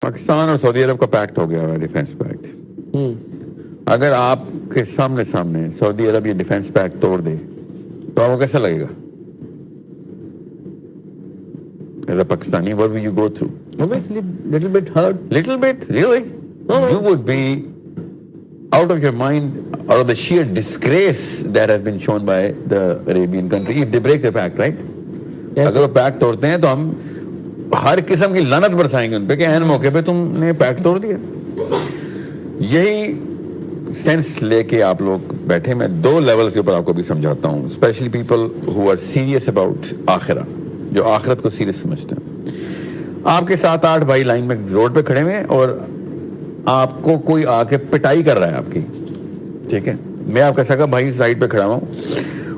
پاکستان اور سعودی عرب کا پیکٹ ہو گیا ہے, ڈیفینس پیکٹ. اگر آپ کے سامنے سعودی عرب یہ ڈیفینس پیکٹ توڑ دے تو آپ کو کیسا لگے گا؟ As a Pakistani, what will you go through? Obviously, little bit hurt. Little bit? Really? No. You would be out of your mind out of the sheer disgrace that has been shown by the Arabian country if they break the pact, right? Yes. اگر وہ packet توڑتے ہیں تو ہم ہر قسم کی لعنت برسائیں گے ان پہ کہ این موقع پہ تم نے پیکٹ توڑ دیا. یہی سینس لے کے آپ لوگ بیٹھے. میں 2 لیولز کے اوپر آپ کو بھی سمجھاتا ہوں, specially people who are serious about آخرہ, جو آخرت کو سیریس سمجھتے ہیں. آپ کے 7-8 بھائی لائن میں روڈ پہ کھڑے ہوئے اور آپ کو کوئی آ کے پٹائی کر رہا ہے آپ کی, ٹھیک ہے, میں آپ کا سگا بھائی سائڈ پہ کھڑا ہوں,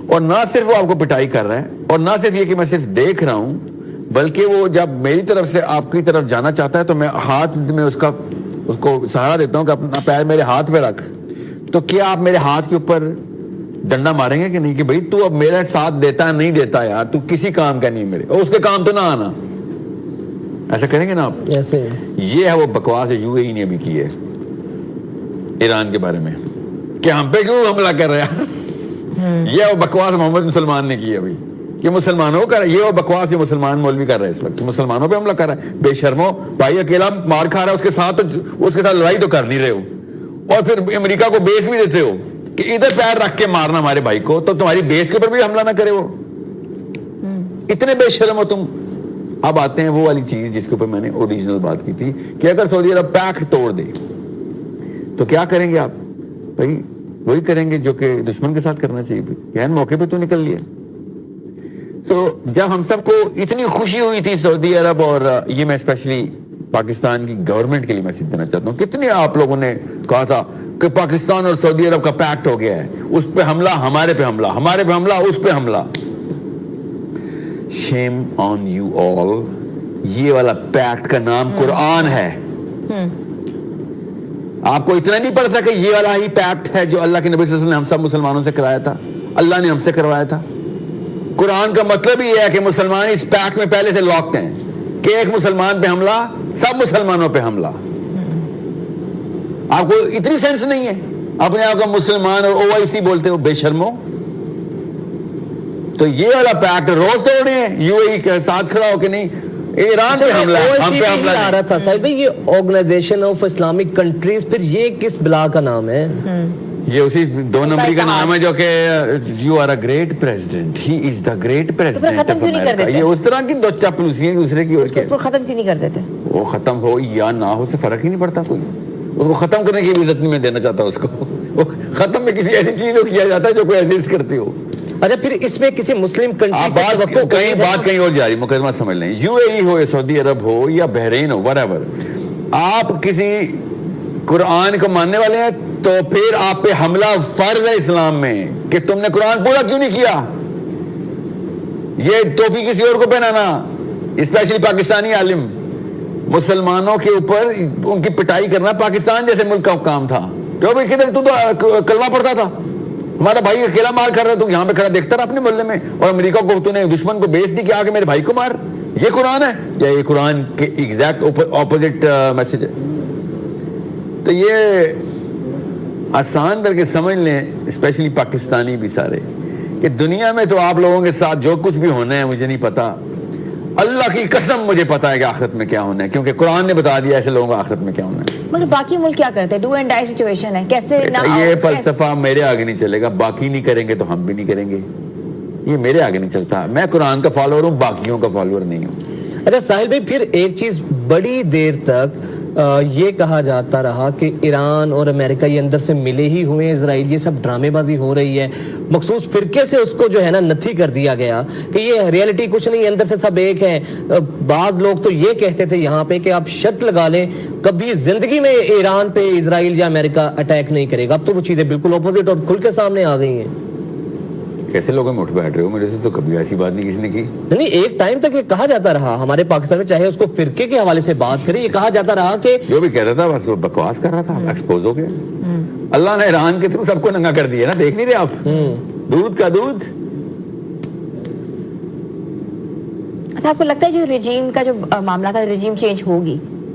اور نہ صرف وہ آپ کو پٹائی کر رہا ہے, اور نہ صرف یہ کہ میں صرف دیکھ رہا ہوں, بلکہ وہ جب میری طرف سے آپ کی طرف جانا چاہتا ہے تو میں ہاتھ میں اس کو سہارا دیتا ہوں کہ اپنا پیر میرے ہاتھ پہ رکھ. تو کیا آپ میرے ہاتھ کے اوپر ڈنڈا ماریں گے کہ نہیں کہ بھائی تو اب میرا ساتھ دیتا نہیں دیتا یار, تو کسی کام کا نہیں میرے, اور اس کے کام تو نہ آنا, ایسا کریں گے نا آپ؟ ایسے یہ ہے وہ بکواس یو اے ای نے بھی کی ہے ایران کے بارے میں کہ ہم پہ کیوں حملہ کر رہا ہے. یہ وہ بکواس محمد سلمان نے کی ہے بھائی کہ مسلمانوں کا, یہ وہ بکواس جو مسلمان مولوی کر رہا ہے اس وقت, مسلمانوں پہ حملہ کر رہا ہے. بے شرمو بھائی, اکیلا مار کھا رہا ہے, اس کے ساتھ لڑائی تو کر نہیں رہے ہو, اور پھر امریکہ کو بیس بھی دیتے ہو کہ ادھر پیر رکھ کے مارنا ہمارے بھائی کو, تو تمہاری بیس کے اوپر بھی حملہ نہ کرے وہ. اتنے بے شرم ہو تم. اب آتے ہیں وہ والی چیز جس کے اوپر میں نے اوریجنل بات کی تھی کہ اگر سعودی عرب پیکٹ توڑ دے تو کیا کریں گے آپ؟ بھائی وہی کریں گے جو کہ دشمن کے ساتھ کرنا چاہیے, یعنی موقع پہ تو نکل لیا. سو جب ہم سب کو اتنی خوشی ہوئی تھی سعودی عرب, اور یہ میں اسپیشلی پاکستان کی گورنمنٹ کے لیے میسج دینا چاہتا ہوں, کتنے آپ لوگوں نے کہا تھا کہ پاکستان اور سعودی عرب کا پیکٹ ہو گیا ہے, اس پہ حملہ, ہمارے پہ حملہ, ہمارے پہ حملہ, اس پہ حملہ. شیم آن یو آل. یہ والا پیکٹ کا نام قرآن ہے. آپ کو اتنا نہیں پڑتا کہ یہ والا ہی پیکٹ ہے جو اللہ کے نبی صلی اللہ علیہ وسلم نے ہم سب مسلمانوں سے کرایا تھا, اللہ نے ہم سے کروایا تھا. قرآن کا مطلب یہ ہے کہ مسلمان اس پیکٹ میں پہلے سے لاکڈ ہیں کہ ایک مسلمان پہ حملہ, سب مسلمانوں پہ حملہ. آپ کو اتنی سینس نہیں ہے, اپنے آپ کو مسلمان اور OIC بولتے ہو, بے شرمو. تو یہ والا پیکٹ روز توڑے ہیں یو اے ای کے ساتھ کھڑا ہو کہ نہیں ایران پہ حملہ ہے, ہم پہ حملہ آ رہا تھا. صاحب بھائی یہ آرگنائزیشن آف اسلامک کنٹریز, پھر یہ کس بلا کا نام ہے؟ یہ اسی 2 نمبری کا نام ہے جو کہ you are a great president, he is the great president of America. یہ اس طرح کی دو چاپلوسیاں دوسرے کی, اس کو ختم کیوں نہیں کر دیتے؟ وہ ختم ہو یا نہ ہو سے فرق ہی نہیں پڑتا کوئی. اس کو ختم کرنے کی عزت نہیں میں دینا چاہتا اس کو. ختم میں کسی ایسی چیز کو کیا جاتا ہے جو کوئی ایزسٹ کرتی ہو. اچھا پھر اس میں کسی مسلم کنٹری سے بات کہیں اور جا رہی, مقدمہ سمجھ لیں. یو اے ای ہو یا سعودی عرب ہو یا بحرین ہو, whatever, آپ کسی قرآن کو ماننے والے ہیں تو پھر آپ پہ حملہ فرض ہے اسلام میں کہ تم نے قرآن پورا کیوں نہیں کیا. یہ ٹوپی کسی اور کو پہنانا, اسپیشلی پاکستانی عالم, مسلمانوں کے اوپر ان کی پٹائی کرنا پاکستان جیسے ملک کا کام تھا. تو بھائی کدھر تو کلمہ پڑھتا تھا, ہمارا بھائی اکیلا مار کر رہا, تو یہاں پہ کھڑا دیکھتا رہا اپنے محلے میں, اور امریکہ کو تو نے دشمن کو بیچ دی کہ آ کے میرے بھائی کو مار. یہ قرآن ہے یا یہ قرآن کے ایگزیکٹ اپوزٹ میسج ہے؟ تو یہ آسان کر کے سمجھ لیں, اسپیشلی پاکستانی بھی سارے, کہ دنیا میں تو آپ لوگوں کے ساتھ جو کچھ بھی ہونا ہے مجھے نہیں پتا, اللہ کی قسم مجھے پتا ہے کہ آخرت میں کیا ہونا ہے, کیونکہ قرآن نے بتا دیا ایسے لوگوں کو آخرت میں کیا ہونا ہے. مگر باقی ملک کیا کرتے ہیں؟ ڈو اینڈ ڈائی سچویشن ہے, کیسے یہ فلسفہ میرے آگے نہیں چلے گا. باقی نہیں کریں گے تو ہم بھی نہیں کریں گے, یہ میرے آگے نہیں چلتا. میں قرآن کا فالوور ہوں, باقیوں کا فالوور نہیں ہوں. اچھا ساحل بھائی, پھر ایک چیز بڑی دیر تک یہ کہا جاتا رہا کہ ایران اور امریکہ یہ اندر سے ملے ہی ہوئے ہیں, اسرائیل, یہ سب ڈرامے بازی ہو رہی ہے, مخصوص فرقے سے اس کو جو ہے نا نتھی کر دیا گیا کہ یہ ریئلٹی کچھ نہیں, اندر سے سب ایک ہیں. بعض لوگ تو یہ کہتے تھے یہاں پہ کہ آپ شرط لگا لیں کبھی زندگی میں ایران پہ اسرائیل یا امریکہ اٹیک نہیں کرے گا. اب تو وہ چیزیں بالکل اپوزٹ اور کھل کے سامنے آ گئی ہیں. کیسے لوگوں میں اٹھ بیٹھ رہے ہو؟ میرے سے تو کبھی ایسی بات نہیں کسی نے کی. نہیں, ایک ٹائم تک یہ کہا جاتا رہا ہمارے پاکستان میں, چاہے اس کو فرقے کے حوالے سے بات کریں, یہ کہا جاتا رہا کہ جو بھی کہتا تھا بس وہ بکواس کر رہا تھا, ایکسپوز ہو گیا. اللہ نے ایران کے تھرو سب کو ننگا کر دیا نا, دیکھ نہیں رہے آپ, دودھ کا دودھ. اچھا آپ کو لگتا ہے جو رجیم کا جو معاملہ تھا, رجیم چینج ہوگی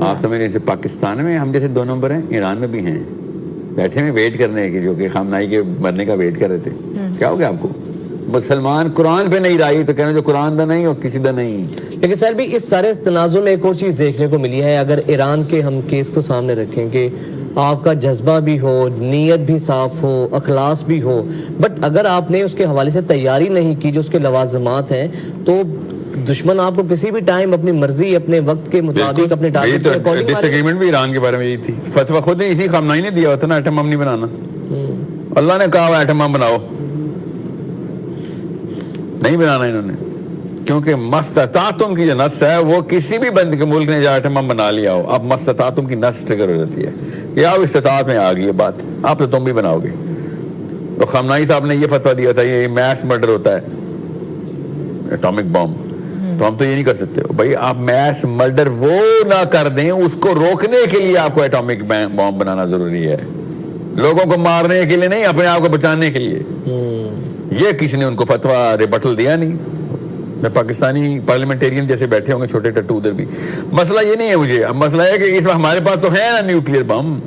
آپ سمجھ رہے ہیں پاکستان میں ہم جیسے 2 نمبر ہیں, ایران میں بھی ہیں, بیٹھے ہیں ویٹ کرنے کی, جو کہ خامنائی کے مرنے کا ویٹ کر رہے تھے. کیا ہو گیا آپ کو؟ مسلمان قرآن پہ نہیں رائی تو کہنا جو قرآن دا نہیں اور کسی دا نہیں. لیکن سر بھی اس سارے تنازع میں ایک اور چیز دیکھنے کو ملی ہے, اگر ایران کے ہم کیس کو سامنے رکھیں کہ آپ کا جذبہ بھی ہو, نیت بھی صاف ہو, اخلاص بھی ہو, بٹ اگر آپ نے اس کے حوالے سے تیاری نہیں کی جو اس کے لوازمات ہیں, تو دشمن آپ کو کسی بھی ٹائم اپنی مرضی, اپنے وقت کے مطابق, اپنے ٹارگٹ کے اکارڈنگ. ڈس ایگریمنٹ بھی ایران کے بارے میں یہی تھی, فتویٰ خود نے اسی خامنائی نے دیا ہوتا نا, ایٹم بم نہیں بنانا. اللہ نے کہا ایٹم بم بناؤ, نہیں بنانا انہوں نے, کیونکہ مستطاعتم کی جو نس ہے وہ کسی بھی بند کے ملک نے جہاں ایٹم بم بنا لیا ہو, اب مستطاعتم کی نس ٹریگر ہو جاتی ہے کہ اب استطاعت میں آ گئی ہے بات, آپ تو تم بھی بناؤ گے. تو خامنائی صاحب نے یہ فتویٰ دیا تھا یہ میس مرڈر ہوتا ہے, ایٹامک بم, تو ہم تو یہ نہیں کر سکتے بھائی. آپ میس مرڈر وہ نہ کر دیں, اس کو روکنے کے لیے آپ کو ایٹامک بم بنانا ضروری ہے, لوگوں کو مارنے کے لیے نہیں, اپنے آپ کو بچانے کے لیے. یہ کسی نے ان کو فتویٰ ریبٹل دیا نہیں. میں پاکستانی پارلیمنٹیرین جیسے بیٹھے ہوں گے چھوٹے ٹٹو ادھر بھی, مسئلہ یہ نہیں ہے مجھے. اب مسئلہ ہے کہ اس وقت ہمارے پاس تو ہے نا نیوکلیر بم,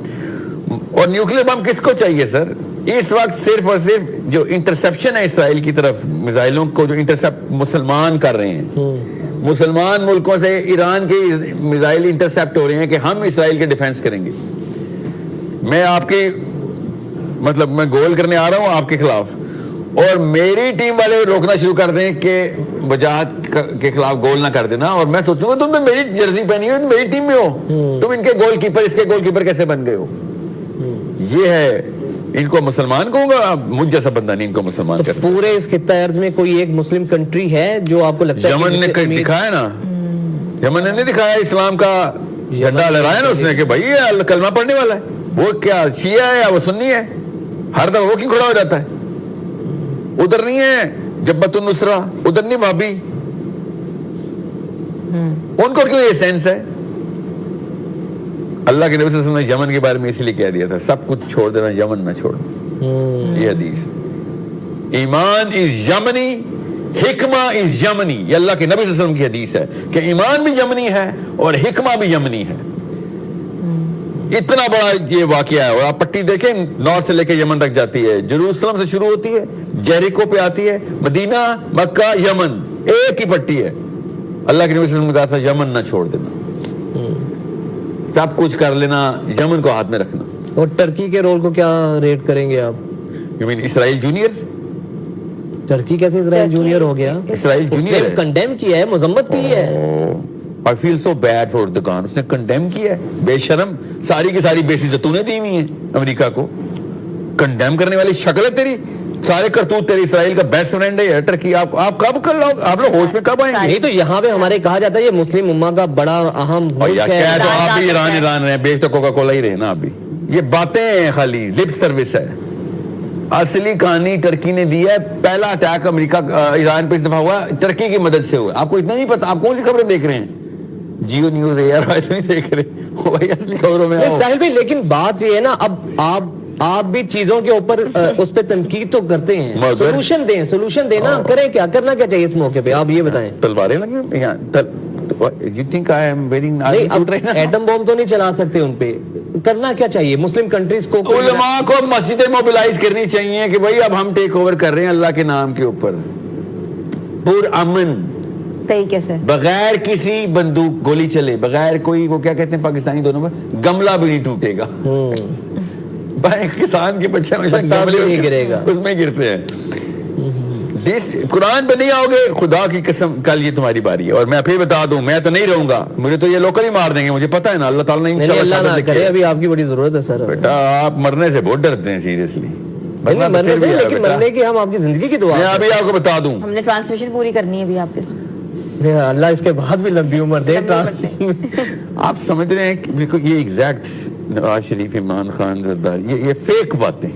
اور نیوکلیر بم کس کو چاہیے سر اس وقت؟ صرف اور صرف جو انٹرسیپشن ہے اسرائیل کی طرف میزائلوں کو, جو انٹرسیپٹ مسلمان کر رہے ہیں, مسلمان ملکوں سے ایران کے میزائل انٹرسیپٹ ہو رہے ہیں کہ ہم اسرائیل کے ڈیفینس کریں گے. میں آپ کی مطلب میں گول کرنے آ رہا ہوں آپ کے خلاف, اور میری ٹیم والے روکنا شروع کر دیں کہ وجاہت کے خلاف گول نہ کر دینا, اور میں سوچوں گا تم تو میری جرسی پہنی ہو, میری ٹیم میں ہو, تم ان کے گول کیپر, اس کے گول کیپر کیسے بن گئے ہو؟ یہ ہے, ان کو مسلمان کہوں گا, مجھ جیسا بندہ نہیں ان کو مسلمان کرتا. پورے اس خطہ ارض میں کوئی ایک مسلم کنٹری ہے جو آپ کو لگتا ہے یمن نے دکھایا نا, یمن نے نہیں دکھایا اسلام کا جھنڈا لہرایا نا اس نے کہ بھائی یہ کلمہ پڑھنے والا ہے, وہ کیا شیعہ ہے یا وہ سنی ہے, ہر دفعہ وہ کیوں کھڑا ہو جاتا ہے؟ ادھر نہیں ہے جبہت النصرہ, ادھر نہیں وہابی, ان کو کیوں یہ سینس ہے؟ اللہ کے نبی صلی اللہ علیہ وسلم نے یمن کے بارے میں اس لیے کہہ دیا تھا سب کچھ چھوڑ دینا, یمن نہ چھوڑنا. یہ حدیث, ایمان از یمنی, حکمہ از یمنی, یہ اللہ کے نبی صلی اللہ علیہ وسلم کی حدیث ہے کہ ایمان بھی یمنی ہے اور حکمہ بھی یمنی ہے. اتنا بڑا یہ واقعہ ہے, اور آپ پٹی دیکھیں نارتھ سے لے کے یمن تک جاتی ہے, جروسلم سے شروع ہوتی ہے, جیریکو پہ آتی ہے, مدینہ, مکہ, یمن, ایک ہی پٹی ہے. اللہ کے نبی صلی اللہ علیہ وسلم نے کہا تھا یمن نہ چھوڑ دینا, سب کچھ کر لینا, یمن کو ہاتھ میں رکھنا. اور ٹرکی کے رول کو کیا ریٹ کریں گے آپ؟ You mean Israel junior? Turkey کیسے اسرائیل جونیئر ہو گیا؟ اسرائیل جونیئر ہے, کنڈیم کیا ہے, مذمت کی ہے. I feel so bad for Erdogan, اس نے کنڈیم کیا ہے, بے شرم, ساری کی ساری بیسز تو نے دی ہوئی ہیں امریکہ کو. کنڈیم کرنے والی شکل ہے تیری, سارے کرتوت تیری اسرائیل کا بیسٹ فرینڈ ہے ٹرکی. آپ کب کر لو, آپ لوگ ہوش میں کب آئیں گے؟ نہیں تو یہاں پہ ہمارے کہا جاتا ہے یہ مسلم امہ کا بڑا اہم ملک ہے. کیا تو آپ بھی ایران رہے, بیچ تو کوکا کولا ہی رہے نا آپ بھی. یہ باتیں ہیں خالی, لپ سروس ہے. اصلی کہانی ٹرکی نے دی ہے. پہلا اٹیک امریکہ ایران پہ اس دفعہ ہوا ٹرکی کی مدد سے ہوا. آپ کو اتنا نہیں پتا, آپ کون سی خبریں دیکھ رہے ہیں؟ جیو نیوز ہے یار, نہیں دیکھ رہے وہی اصلی خبروں میں. ساحل بھائی لیکن بات یہ ہے نا, اب آپ بھی چیزوں کے اوپر اس پہ تنقید تو کرتے ہیں, سولوشن دیں نا, کریں کیا, کرنا کیا چاہیے اس موقع پہ, آپ یہ بتائیں. تلواریں لگی یہاں, you think I am wearing atom bomb تو نہیں چلا سکتے ان پہ, کرنا کیا چاہیے مسلم کنٹریز کو؟ علماء کو مسجدیں موبلائز کرنی چاہیے کہ بھائی اب ہم ٹیک اوور کر رہے ہیں اللہ کے نام کے اوپر, پر امن طریقے سے, بغیر کسی بندوق گولی چلے, بغیر کوئی وہ کیا کہتے ہیں پاکستانی دونوں میں, گملہ بھی نہیں ٹوٹے گا. بھائی کسان کے بچے ہمیشہ گملے نہیں گرے گا, اس میں گرتے ہیں. قرآن پہ نہیں آؤ گے, خدا کی قسم کل یہ تمہاری باری ہے. اور میں پھر بتا دوں, میں تو نہیں رہوں گا, مجھے تو یہ لوکل ہی مار دیں گے, مجھے پتا ہے نا. اللہ تعالیٰ نے اللہ نہ کرے, ابھی آپ کی بڑی ضرورت ہے سر. بیٹا آپ مرنے سے بہت ڈرتے ہیں سیریسلی, مرنے سے, لیکن مرنے کی ہم آپ کی زندگی کی دعا. میں ابھی آپ کو بتا دوں, ہم نے ٹرانسمیشن پوری کرنی ہے ابھی آپ کے ساتھ. اللہ اس کے بعد بھی لمبی عمر دے. آپ سمجھ رہے ہیں کہ یہ ایگزیکٹ نواز شریف, عمران خان, زرداری, یہ فیک باتیں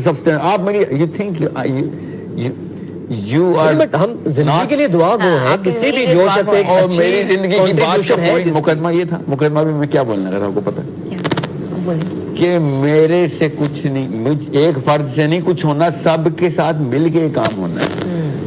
سب سے. آپ میری یو تھنک یو آر, ہم زندگی کے لیے دعا گو ہیں, کسی بھی جو شخص ایک اچھی میری زندگی کی بات کا کوئی مقدمہ یہ تھا. مقدمہ بھی میں کیا بولنا تھا آپ کو پتا کہ میرے سے کچھ نہیں, ایک فرد سے نہیں کچھ ہونا, سب کے ساتھ مل کے کام ہونا ہے.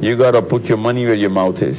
You gotta put your money where your mouth is.